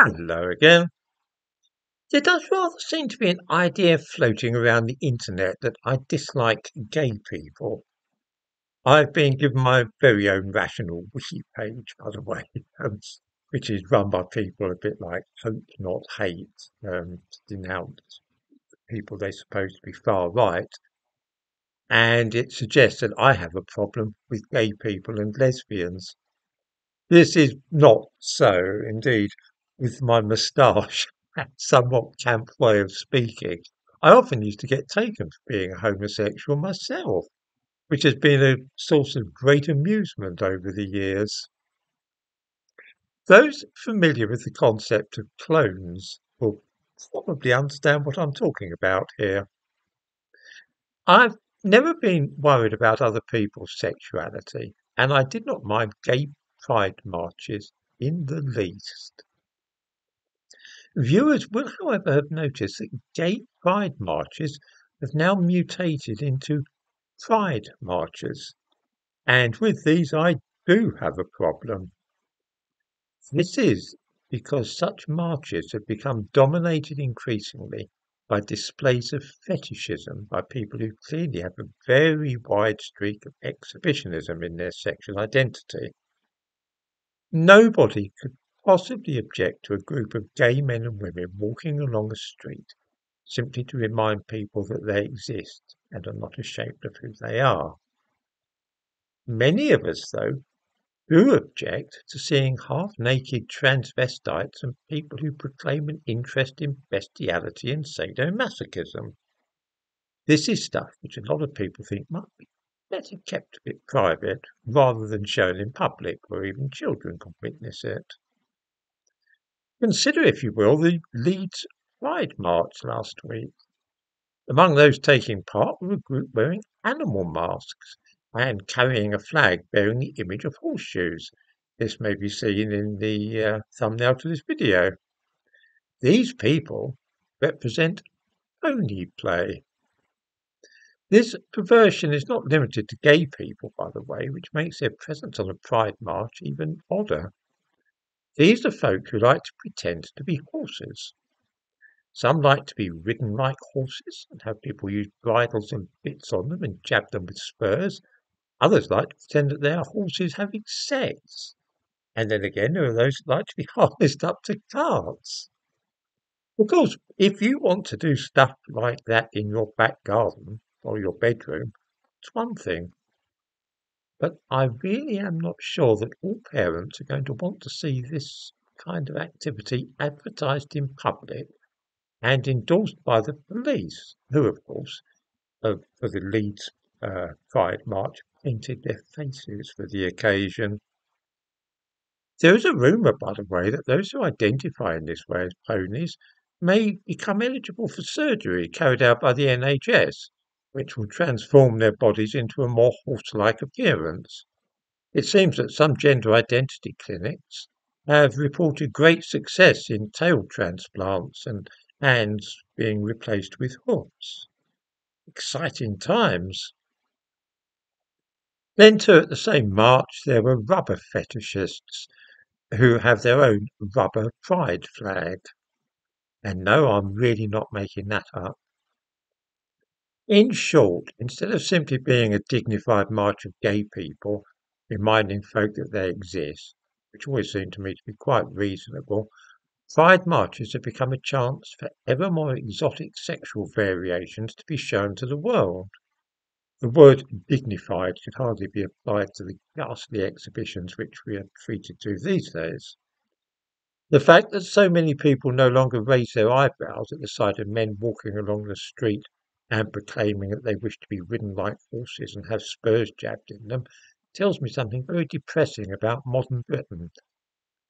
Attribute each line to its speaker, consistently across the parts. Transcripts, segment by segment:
Speaker 1: Hello again. There does rather seem to be an idea floating around the internet that I dislike gay people. I've been given my very own rational wiki page, by the way, um, which is run by people a bit like Hope Not Hate, to denounce people they suppose to be far right. And it suggests that I have a problem with gay people and lesbians. This is not so, indeed, with my moustache and somewhat camp way of speaking. I often used to get taken for being a homosexual myself, which has been a source of great amusement over the years. Those familiar with the concept of clones will probably understand what I'm talking about here. I've never been worried about other people's sexuality, and I did not mind gay pride marches in the least. Viewers will, however, have noticed that gay pride marches have now mutated into pride marches, and with these I do have a problem. This is because such marches have become dominated increasingly by displays of fetishism by people who clearly have a very wide streak of exhibitionism in their sexual identity. Nobody could possibly object to a group of gay men and women walking along a street simply to remind people that they exist and are not ashamed of who they are. Many of us, though, do object to seeing half-naked transvestites and people who proclaim an interest in bestiality and sadomasochism. This is stuff which a lot of people think might be better kept a bit private rather than shown in public where even children can witness it. Consider, if you will, the Leeds Pride March last week. Among those taking part were a group wearing animal masks and carrying a flag bearing the image of horseshoes. This may be seen in the thumbnail to this video. These people represent pony play. This perversion is not limited to gay people, by the way, which makes their presence on a pride march even odder. These are folk who like to pretend to be horses. Some like to be ridden like horses and have people use bridles and bits on them and jab them with spurs. Others like to pretend that they are horses having sex. And then again, there are those that like to be harnessed up to carts. Of course, if you want to do stuff like that in your back garden or your bedroom, it's one thing. But I really am not sure that all parents are going to want to see this kind of activity advertised in public and endorsed by the police, who, of course, for the Leeds Pride March, painted their faces for the occasion. There is a rumour, by the way, that those who identify in this way as ponies may become eligible for surgery carried out by the NHS, which will transform their bodies into a more horse-like appearance. It seems that some gender identity clinics have reported great success in tail transplants and hands being replaced with hoofs. Exciting times. Then, too, at the same march, there were rubber fetishists who have their own rubber pride flag. And no, I'm really not making that up. In short, instead of simply being a dignified march of gay people, reminding folk that they exist, which always seemed to me to be quite reasonable, pride marches have become a chance for ever more exotic sexual variations to be shown to the world. The word dignified could hardly be applied to the ghastly exhibitions which we are treated to these days. The fact that so many people no longer raise their eyebrows at the sight of men walking along the street and proclaiming that they wish to be ridden like horses and have spurs jabbed in them tells me something very depressing about modern Britain,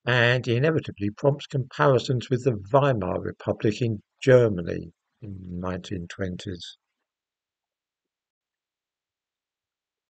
Speaker 1: and inevitably prompts comparisons with the Weimar Republic in Germany in the 1920s.